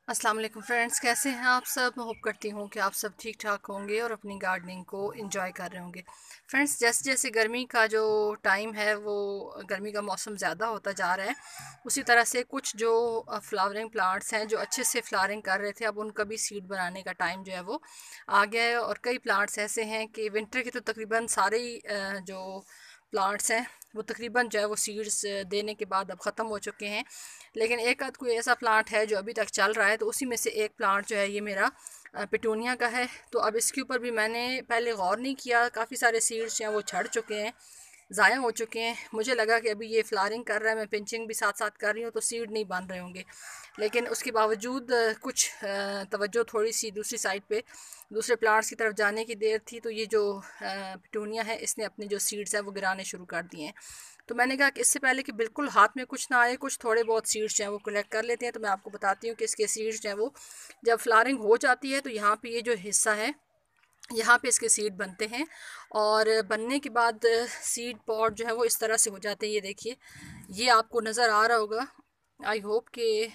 अस्सलाम वालेकुम फ्रेंड्स, कैसे हैं आप सब। होप करती हूँ कि आप सब ठीक ठाक होंगे और अपनी गार्डनिंग को एंजॉय कर रहे होंगे। फ्रेंड्स, जैसे जैसे गर्मी का जो टाइम है वो गर्मी का मौसम ज़्यादा होता जा रहा है, उसी तरह से कुछ जो फ्लावरिंग प्लांट्स हैं जो अच्छे से फ्लावरिंग कर रहे थे, अब उनका भी सीड बनाने का टाइम जो है वो आ गया है। और कई प्लांट्स ऐसे हैं कि विंटर के तो तकरीबन सारे ही जो प्लांट्स हैं वो तकरीबन जो है वो सीड्स देने के बाद अब ख़त्म हो चुके हैं। लेकिन एक आध कोई ऐसा प्लांट है जो अभी तक चल रहा है, तो उसी में से एक प्लांट जो है ये मेरा पिटूनिया का है। तो अब इसके ऊपर भी मैंने पहले गौर नहीं किया, काफ़ी सारे सीड्स जो हैं वो झड़ चुके हैं, ज़ाया हो चुके हैं। मुझे लगा कि अभी ये फ्लावरिंग कर रहा है, मैं पिंचिंग भी साथ साथ कर रही हूँ तो सीड नहीं बन रहे होंगे। लेकिन उसके बावजूद कुछ तवज्जो थोड़ी सी दूसरी साइड पे दूसरे प्लांट्स की तरफ जाने की देर थी, तो ये जो पिटूनिया है इसने अपने जो सीड्स हैं वो गिराने शुरू कर दिए हैं। तो मैंने कहा कि इससे पहले कि बिल्कुल हाथ में कुछ ना आए, कुछ थोड़े बहुत सीड्स जो हैं वो कलेक्ट कर लेते हैं। तो मैं आपको बताती हूँ कि इसके सीड्स जो हैं वो जब फ्लावरिंग हो जाती है तो यहाँ पे ये जो हिस्सा है यहाँ पे इसके सीड बनते हैं। और बनने के बाद सीड पॉट जो है वो इस तरह से हो जाते हैं। ये देखिए, ये आपको नज़र आ रहा होगा, आई होप कि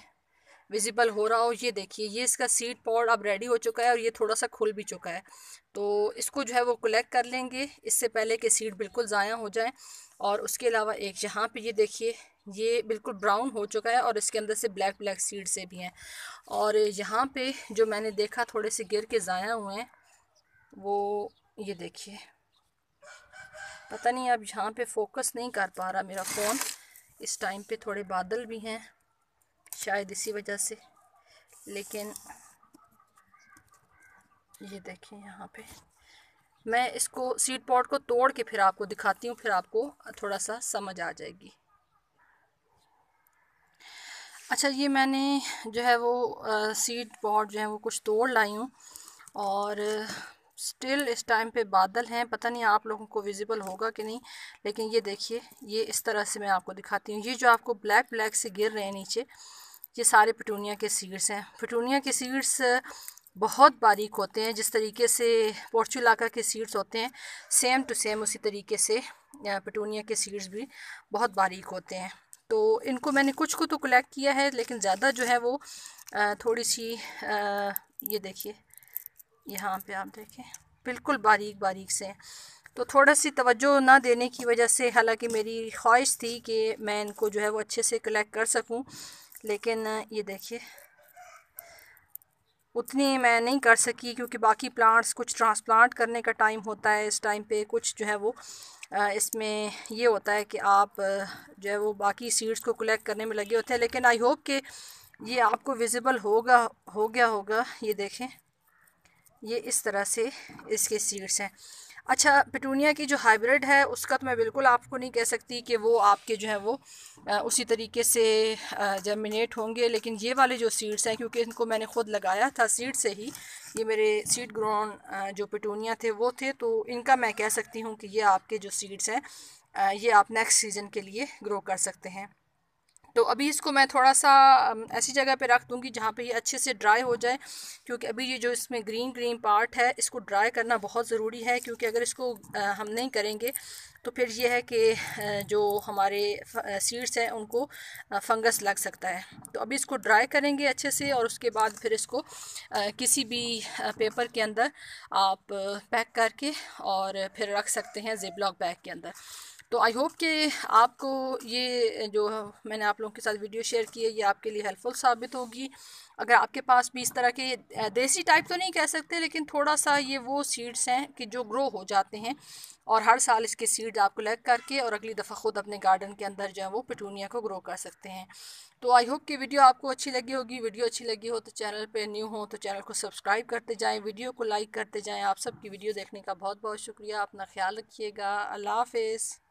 विजिबल हो रहा हो। ये देखिए, ये इसका सीड पॉट अब रेडी हो चुका है और ये थोड़ा सा खुल भी चुका है। तो इसको जो है वो कलेक्ट कर लेंगे इससे पहले कि सीड बिल्कुल ज़ाया हो जाए। और उसके अलावा एक यहाँ पे ये देखिए, ये बिल्कुल ब्राउन हो चुका है और इसके अंदर से ब्लैक ब्लैक सीड से भी हैं। और यहाँ पे जो मैंने देखा थोड़े से गिर के ज़ाया हुए हैं, वो ये देखिए, पता नहीं अब यहाँ पे फोकस नहीं कर पा रहा मेरा फ़ोन। इस टाइम पे थोड़े बादल भी हैं, शायद इसी वजह से। लेकिन ये देखिए, यहाँ पे मैं इसको सीड पॉट को तोड़ के फिर आपको दिखाती हूँ, फिर आपको थोड़ा सा समझ आ जाएगी। अच्छा, ये मैंने जो है वो सीड पॉट जो है वो कुछ तोड़ लाई हूँ। और स्टिल इस टाइम पे बादल हैं, पता नहीं आप लोगों को विजिबल होगा कि नहीं। लेकिन ये देखिए, ये इस तरह से मैं आपको दिखाती हूँ। ये जो आपको ब्लैक ब्लैक से गिर रहे हैं नीचे, ये सारे पिटूनिया के सीड्स हैं। पिटूनिया के सीड्स बहुत बारीक होते हैं, जिस तरीके से पोर्चुलाका के सीड्स होते हैं सेम टू सेम उसी तरीके से पिटूनिया के सीड्स भी बहुत बारीक होते हैं। तो इनको मैंने कुछ को तो कलेक्ट किया है, लेकिन ज़्यादा जो है वो थोड़ी सी ये देखिए, यहाँ पे आप देखें बिल्कुल बारीक बारीक से। तो थोड़ा सी तवज्जो ना देने की वजह से, हालांकि मेरी ख्वाहिश थी कि मैं इनको जो है वो अच्छे से कलेक्ट कर सकूं, लेकिन ये देखिए उतनी मैं नहीं कर सकी, क्योंकि बाकी प्लांट्स कुछ ट्रांसप्लांट करने का टाइम होता है इस टाइम पे, कुछ जो है वो इसमें ये होता है कि आप जो है वो बाकी सीड्स को कलेक्ट करने में लगे होते हैं। लेकिन आई होप कि ये आपको विजिबल हो गया होगा। ये देखें, ये इस तरह से इसके सीड्स हैं। अच्छा, पिटूनिया की जो हाइब्रिड है उसका तो मैं बिल्कुल आपको नहीं कह सकती कि वो आपके जो है वो उसी तरीके से जर्मिनेट होंगे। लेकिन ये वाले जो सीड्स हैं, क्योंकि इनको मैंने ख़ुद लगाया था सीड से ही, ये मेरे सीड ग्रोन जो पिटूनिया थे वो थे, तो इनका मैं कह सकती हूँ कि ये आपके जो सीड्स हैं ये आप नेक्स्ट सीज़न के लिए ग्रो कर सकते हैं। तो अभी इसको मैं थोड़ा सा ऐसी जगह पे रख दूँगी जहाँ पे ये अच्छे से ड्राई हो जाए, क्योंकि अभी ये जो इसमें ग्रीन ग्रीन पार्ट है इसको ड्राई करना बहुत ज़रूरी है। क्योंकि अगर इसको हम नहीं करेंगे तो फिर ये है कि जो हमारे सीड्स हैं उनको फंगस लग सकता है। तो अभी इसको ड्राई करेंगे अच्छे से और उसके बाद फिर इसको किसी भी पेपर के अंदर आप पैक करके और फिर रख सकते हैं जिप लॉक बैग के अंदर। तो आई होप कि आपको ये जो मैंने आप लोगों के साथ वीडियो शेयर की है ये आपके लिए हेल्पफुल साबित होगी। अगर आपके पास भी इस तरह के देसी टाइप तो नहीं कह सकते, लेकिन थोड़ा सा ये वो सीड्स हैं कि जो ग्रो हो जाते हैं और हर साल इसके सीड्स आप कलेक्ट करके और अगली दफ़ा ख़ुद अपने गार्डन के अंदर जो है वो पिटूनिया को ग्रो कर सकते हैं। तो आई होप कि वीडियो आपको अच्छी लगी होगी। वीडियो अच्छी लगी हो तो चैनल पे न्यू हो तो चैनल को सब्सक्राइब करते जाएं, वीडियो को लाइक करते जाएं। आप सबकी वीडियो देखने का बहुत बहुत शुक्रिया। अपना ख्याल रखिएगा। अल्लाह हाफ़िज़।